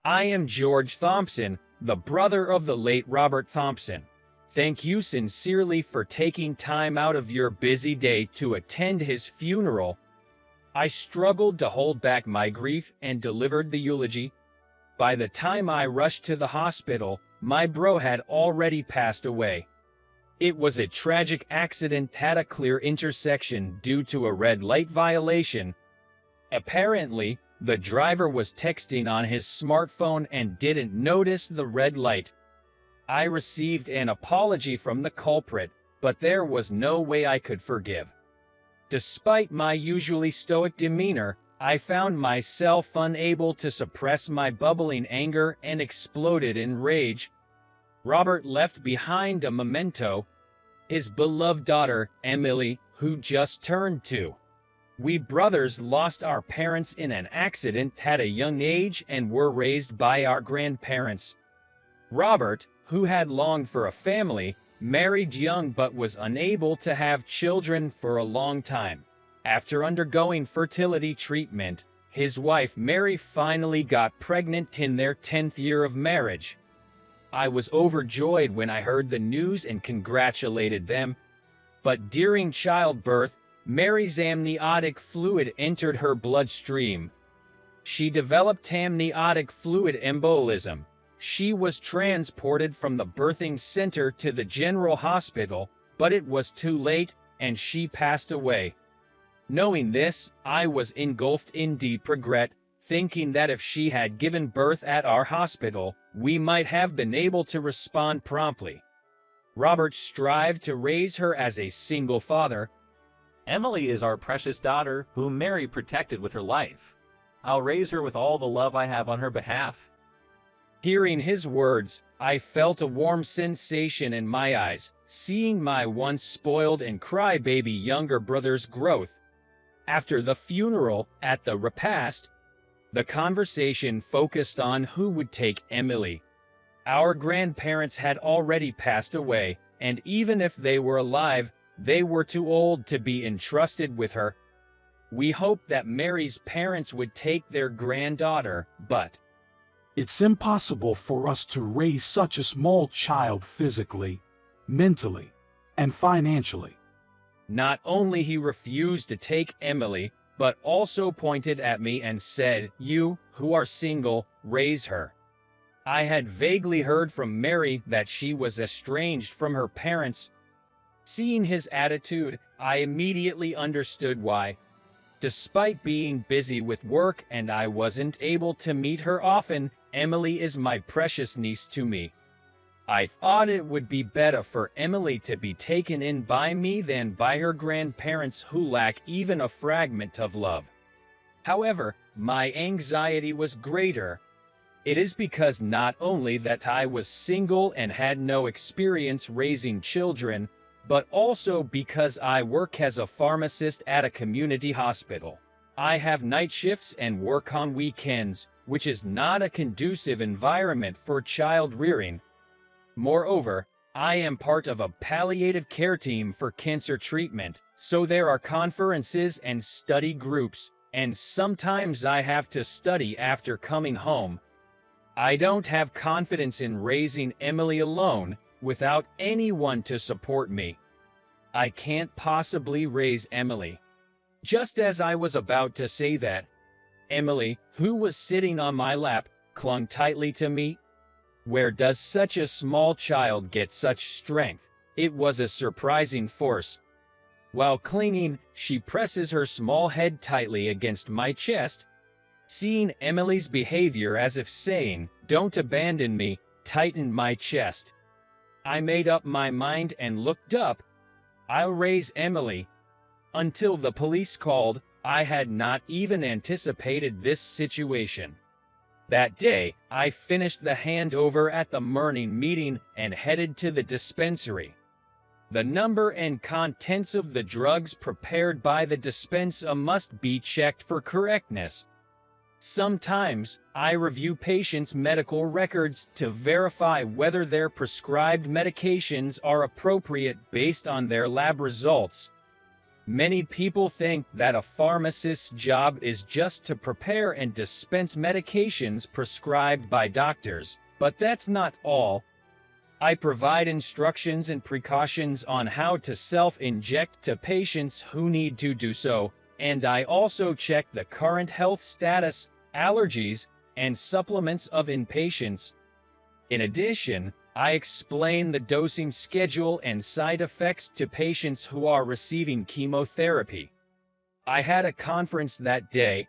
I am George Thompson, the brother of the late Robert Thompson. Thank you sincerely for taking time out of your busy day to attend his funeral. I struggled to hold back my grief and delivered the eulogy. By the time I rushed to the hospital, my bro had already passed away. It was a tragic accident at a clear intersection due to a red light violation. Apparently, the driver was texting on his smartphone and didn't notice the red light. I received an apology from the culprit, but there was no way I could forgive. Despite my usually stoic demeanor, I found myself unable to suppress my bubbling anger and exploded in rage. Robert left behind a memento, his beloved daughter, Emily, who just turned 2. We brothers lost our parents in an accident at a young age and were raised by our grandparents. Robert, who had longed for a family, married young but was unable to have children for a long time. After undergoing fertility treatment, his wife Mary finally got pregnant in their 10th year of marriage. I was overjoyed when I heard the news and congratulated them. But during childbirth, Mary's amniotic fluid entered her bloodstream. She developed amniotic fluid embolism. She was transported from the birthing center to the general hospital, but it was too late, and she passed away. Knowing this, I was engulfed in deep regret, thinking that if she had given birth at our hospital, we might have been able to respond promptly. Robert strived to raise her as a single father. Emily is our precious daughter, whom Mary protected with her life. I'll raise her with all the love I have on her behalf. Hearing his words, I felt a warm sensation in my eyes, seeing my once spoiled and crybaby younger brother's growth. After the funeral, at the repast, the conversation focused on who would take Emily. Our grandparents had already passed away, and even if they were alive, they were too old to be entrusted with her. We hoped that Mary's parents would take their granddaughter, but it's impossible for us to raise such a small child physically, mentally, and financially. Not only he refused to take Emily, but also pointed at me and said, "You, who are single, raise her." I had vaguely heard from Mary that she was estranged from her parents. Seeing his attitude, I immediately understood why. Despite being busy with work and I wasn't able to meet her often, Emily is my precious niece to me. I thought it would be better for Emily to be taken in by me than by her grandparents who lack even a fragment of love. However, my anxiety was greater. It is because not only that I was single and had no experience raising children, but also because I work as a pharmacist at a community hospital. I have night shifts and work on weekends, which is not a conducive environment for child rearing. Moreover, I am part of a palliative care team for cancer treatment, so there are conferences and study groups, and sometimes I have to study after coming home. I don't have confidence in raising Emily alone, without anyone to support me. I can't possibly raise Emily. Just as I was about to say that, Emily, who was sitting on my lap, clung tightly to me. Where does such a small child get such strength? It was a surprising force. While clinging, she presses her small head tightly against my chest. Seeing Emily's behavior as if saying, "Don't abandon me," tightened my chest. I made up my mind and looked up. I'll raise Emily. Until the police called, I had not even anticipated this situation. That day, I finished the handover at the morning meeting and headed to the dispensary. The number and contents of the drugs prepared by the dispenser must be checked for correctness. Sometimes, I review patients' medical records to verify whether their prescribed medications are appropriate based on their lab results. Many people think that a pharmacist's job is just to prepare and dispense medications prescribed by doctors, but that's not all. I provide instructions and precautions on how to self-inject to patients who need to do so, and I also check the current health status, allergies, and supplements of inpatients. In addition, I explain the dosing schedule and side effects to patients who are receiving chemotherapy. I had a conference that day.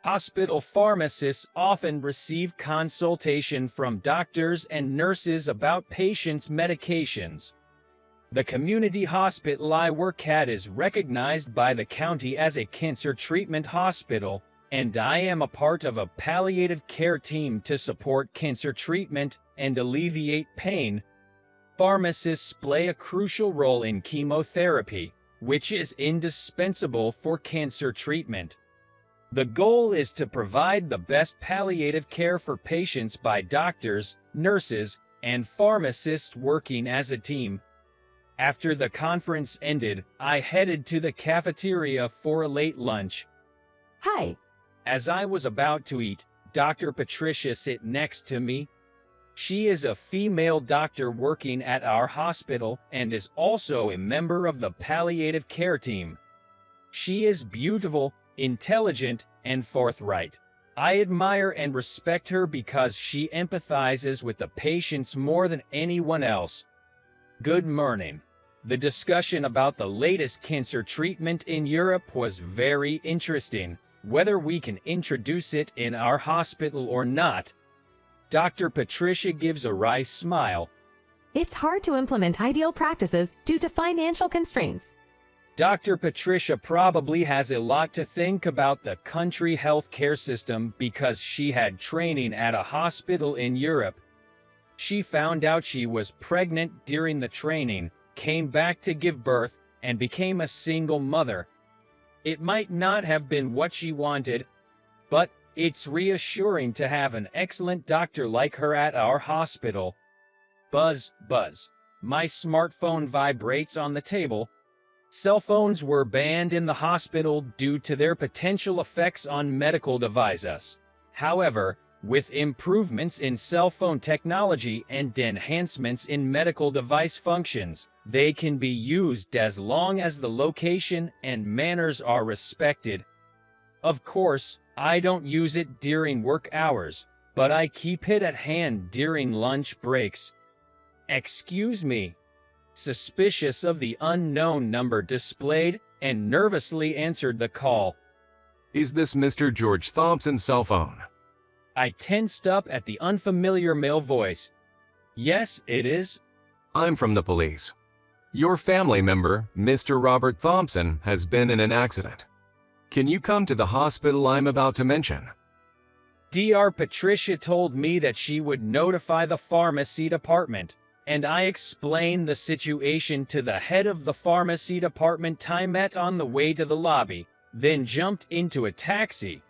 Hospital pharmacists often receive consultation from doctors and nurses about patients' medications. The community hospital I work at is recognized by the county as a cancer treatment hospital, and I am a part of a palliative care team to support cancer treatment and alleviate pain. Pharmacists play a crucial role in chemotherapy, which is indispensable for cancer treatment. The goal is to provide the best palliative care for patients by doctors, nurses, and pharmacists working as a team. After the conference ended, I headed to the cafeteria for a late lunch. Hi. As I was about to eat, Dr. Patricia sat next to me. She is a female doctor working at our hospital and is also a member of the palliative care team. She is beautiful, intelligent, and forthright. I admire and respect her because she empathizes with the patients more than anyone else. Good morning. The discussion about the latest cancer treatment in Europe was very interesting. Whether we can introduce it in our hospital or not. Dr. Patricia gives a wry smile. It's hard to implement ideal practices due to financial constraints. Dr. Patricia probably has a lot to think about the country healthcare system because she had training at a hospital in Europe. She found out she was pregnant during the training, came back to give birth, and became a single mother. It might not have been what she wanted, but it's reassuring to have an excellent doctor like her at our hospital. Buzz, buzz. My smartphone vibrates on the table. Cell phones were banned in the hospital due to their potential effects on medical devices. However, with improvements in cell phone technology and enhancements in medical device functions, they can be used as long as the location and manners are respected. Of course, I don't use it during work hours, but I keep it at hand during lunch breaks. Excuse me. Suspicious of the unknown number displayed, and nervously answered the call. Is this Mr. George Thompson's cell phone? I tensed up at the unfamiliar male voice. Yes, it is. I'm from the police. Your family member, Mr. Robert Thompson, has been in an accident. Can you come to the hospital I'm about to mention? Dr. Patricia told me that she would notify the pharmacy department, and I explained the situation to the head of the pharmacy department I met on the way to the lobby, then jumped into a taxi.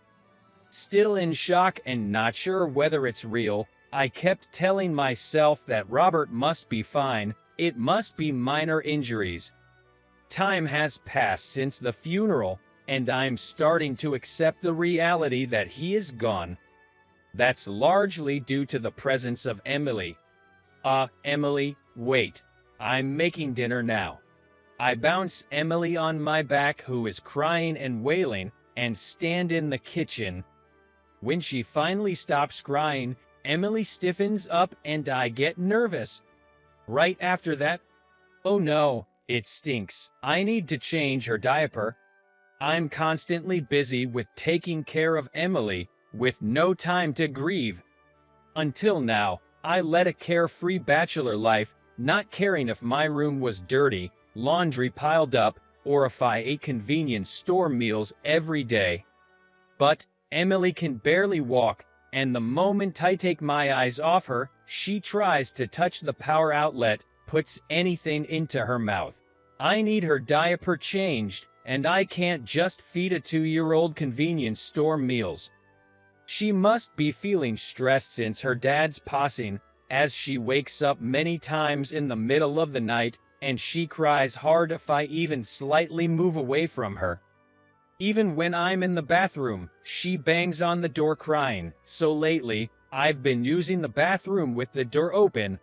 Still in shock and not sure whether it's real, I kept telling myself that Robert must be fine, it must be minor injuries. Time has passed since the funeral, and I'm starting to accept the reality that he is gone. That's largely due to the presence of Emily. Emily, wait. I'm making dinner now. I bounce Emily on my back, who is crying and wailing, and stand in the kitchen. When she finally stops crying, Emily stiffens up and I get nervous. Right after that, oh no, it stinks. I need to change her diaper. I'm constantly busy with taking care of Emily, with no time to grieve. Until now, I led a carefree bachelor life, not caring if my room was dirty, laundry piled up, or if I ate convenience store meals every day. But Emily can barely walk, and the moment I take my eyes off her, she tries to touch the power outlet, puts anything into her mouth. I need her diaper changed, and I can't just feed a 2-year-old convenience store meals. She must be feeling stressed since her dad's passing, as she wakes up many times in the middle of the night and she cries hard if I even slightly move away from her. Even when I'm in the bathroom, she bangs on the door crying, so lately, I've been using the bathroom with the door open.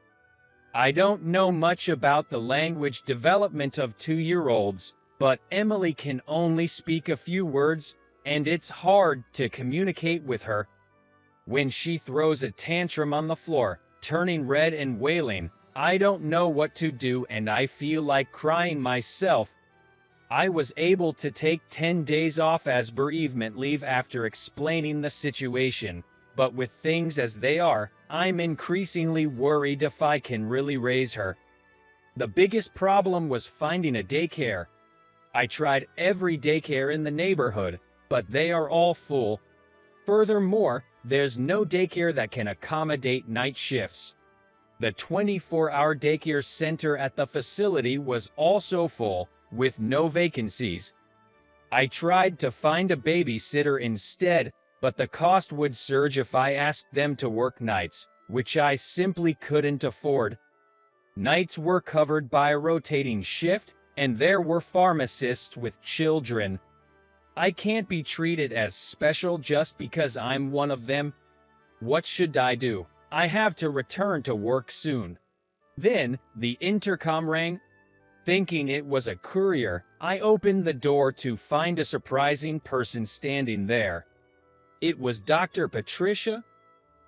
I don't know much about the language development of 2-year-olds, but Emily can only speak a few words, and it's hard to communicate with her. When she throws a tantrum on the floor, turning red and wailing, I don't know what to do and I feel like crying myself. I was able to take 10 days off as bereavement leave after explaining the situation, but with things as they are, I'm increasingly worried if I can really raise her. The biggest problem was finding a daycare. I tried every daycare in the neighborhood, but they are all full. Furthermore, there's no daycare that can accommodate night shifts. The 24-hour daycare center at the facility was also full, with no vacancies. I tried to find a babysitter instead, but the cost would surge if I asked them to work nights, which I simply couldn't afford. Nights were covered by a rotating shift, and there were pharmacists with children. I can't be treated as special just because I'm one of them. What should I do? I have to return to work soon. Then, the intercom rang. Thinking it was a courier, I opened the door to find a surprising person standing there. It was Dr. Patricia.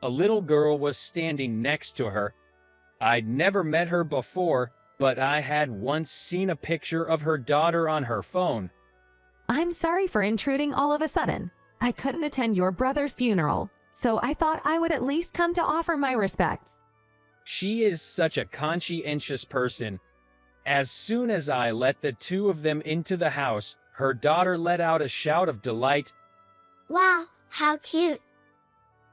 A little girl was standing next to her. I'd never met her before, but I had once seen a picture of her daughter on her phone. I'm sorry for intruding all of a sudden. I couldn't attend your brother's funeral, so I thought I would at least come to offer my respects. She is such a conscientious person. As soon as I let the two of them into the house, her daughter let out a shout of delight. Wow, how cute.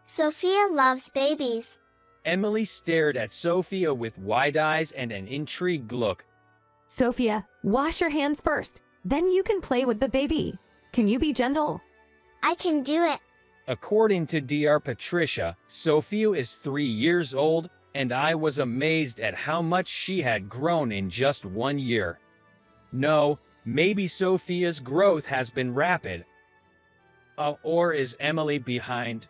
Sophia loves babies. Emily stared at Sophia with wide eyes and an intrigued look. Sophia, wash your hands first. Then you can play with the baby. Can you be gentle? I can do it. According to Dr. Patricia, Sophia is 3 years old, and I was amazed at how much she had grown in just 1 year. No, maybe Sophia's growth has been rapid. Or is Emily behind?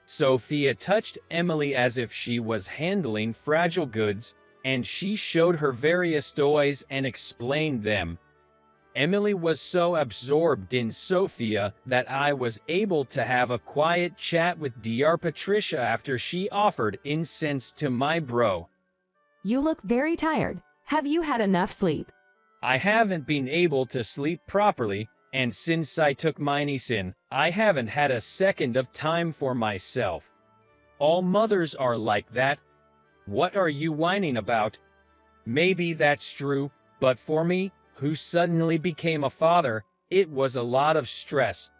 Sophia touched Emily as if she was handling fragile goods, and she showed her various toys and explained them. Emily was so absorbed in Sophia that I was able to have a quiet chat with Dr. Patricia after she offered incense to my bro. You look very tired. Have you had enough sleep? I haven't been able to sleep properly, and since I took Minocin, I haven't had a second of time for myself. All mothers are like that. What are you whining about? Maybe that's true, but for me, who suddenly became a father, it was a lot of stress.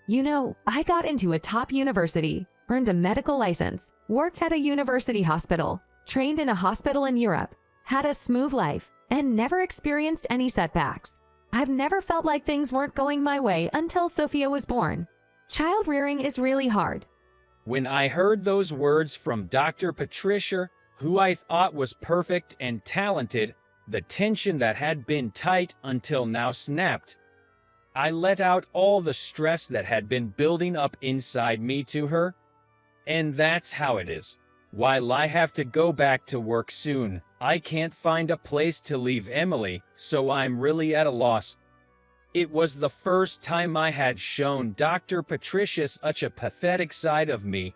You know, I got into a top university, earned a medical license, worked at a university hospital, trained in a hospital in Europe, had a smooth life, and never experienced any setbacks. I've never felt like things weren't going my way until Sophia was born. Child rearing is really hard. When I heard those words from Dr. Patricia, who I thought was perfect and talented, the tension that had been tight until now snapped. I let out all the stress that had been building up inside me to her. And that's how it is. While I have to go back to work soon, I can't find a place to leave Emily, so I'm really at a loss. It was the first time I had shown Dr. Patricia such a pathetic side of me.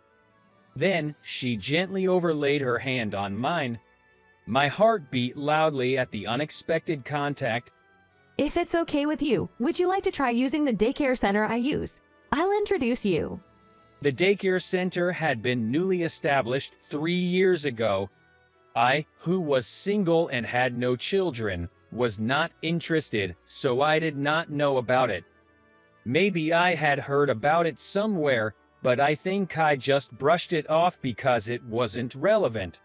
Then, she gently overlaid her hand on mine. My heart beat loudly at the unexpected contact. If it's okay with you, would you like to try using the daycare center I use? I'll introduce you. The daycare center had been newly established 3 years ago. I, who was single and had no children, was not interested, so I did not know about it. Maybe I had heard about it somewhere, but I think I just brushed it off because it wasn't relevant.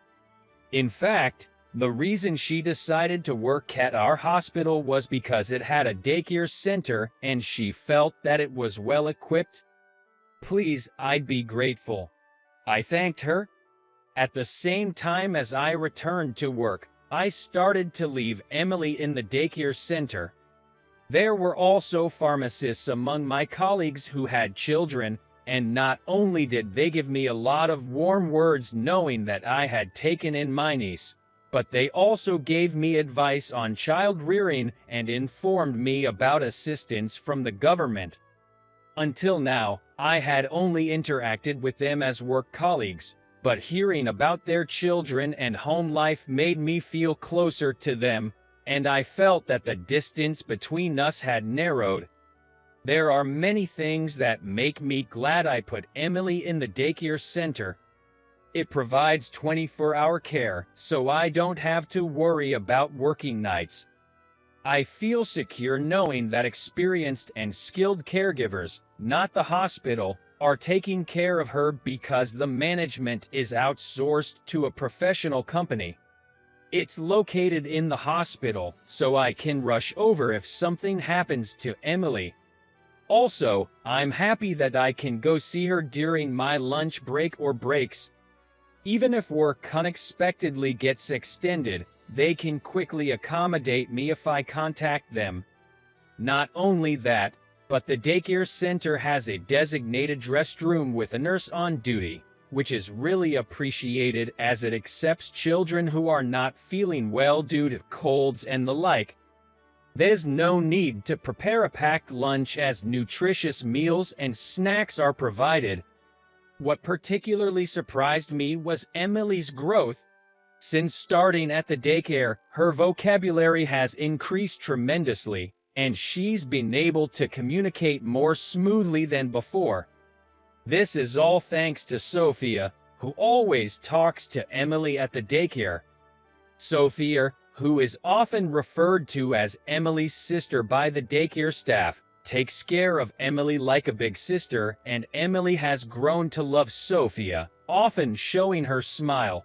In fact, the reason she decided to work at our hospital was because it had a daycare center and she felt that it was well equipped. Please, I'd be grateful. I thanked her. At the same time as I returned to work, I started to leave Emily in the daycare center. There were also pharmacists among my colleagues who had children, and not only did they give me a lot of warm words knowing that I had taken in my niece, but they also gave me advice on child rearing and informed me about assistance from the government. Until now, I had only interacted with them as work colleagues, but hearing about their children and home life made me feel closer to them, and I felt that the distance between us had narrowed. There are many things that make me glad I put Emily in the daycare center. It provides 24-hour care, so I don't have to worry about working nights. I feel secure knowing that experienced and skilled caregivers, not the hospital, are taking care of her because the management is outsourced to a professional company. It's located in the hospital, so I can rush over if something happens to Emily. Also, I'm happy that I can go see her during my lunch break or breaks. Even if work unexpectedly gets extended, they can quickly accommodate me if I contact them. Not only that, but the daycare center has a designated restroom with a nurse on duty, which is really appreciated as it accepts children who are not feeling well due to colds and the like. There's no need to prepare a packed lunch as nutritious meals and snacks are provided. What particularly surprised me was Emily's growth. Since starting at the daycare, her vocabulary has increased tremendously, and she's been able to communicate more smoothly than before. This is all thanks to Sophia, who always talks to Emily at the daycare. Sophia, who is often referred to as Emily's sister by the daycare staff, takes care of Emily like a big sister, and Emily has grown to love Sophia, often showing her smile.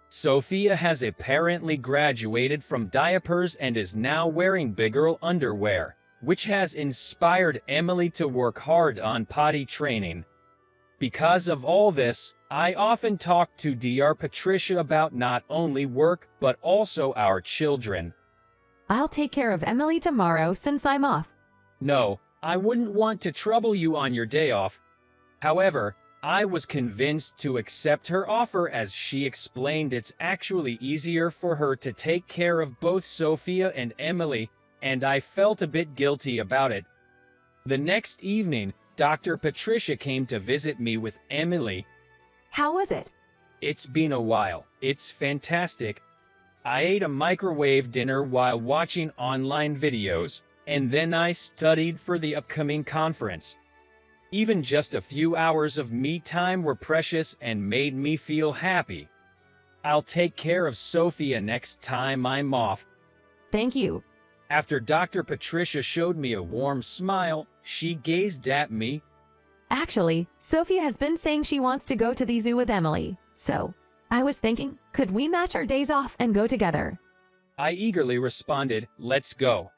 Sophia has apparently graduated from diapers and is now wearing big girl underwear, which has inspired Emily to work hard on potty training. Because of all this, I often talk to Dr. Patricia about not only work but also our children. I'll take care of Emily tomorrow since I'm off. No, I wouldn't want to trouble you on your day off. However, I was convinced to accept her offer as she explained it's actually easier for her to take care of both Sophia and Emily, and I felt a bit guilty about it. The next evening, Dr. Patricia came to visit me with Emily. How was it? It's been a while. It's fantastic. I ate a microwave dinner while watching online videos, and then I studied for the upcoming conference. Even just a few hours of me time were precious and made me feel happy. I'll take care of Sophia next time I'm off. Thank you. After Dr. Patricia showed me a warm smile, she gazed at me. Actually, Sophia has been saying she wants to go to the zoo with Emily, so I was thinking, could we match our days off and go together? I eagerly responded, "Let's go."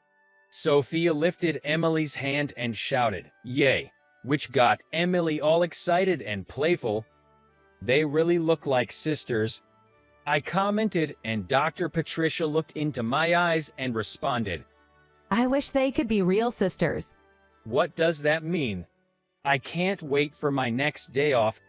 Sophia lifted Emily's hand and shouted, "Yay!" which got Emily all excited and playful. They really look like sisters. I commented, and Dr. Patricia looked into my eyes and responded, I wish they could be real sisters. "What does that mean?" I can't wait for my next day off.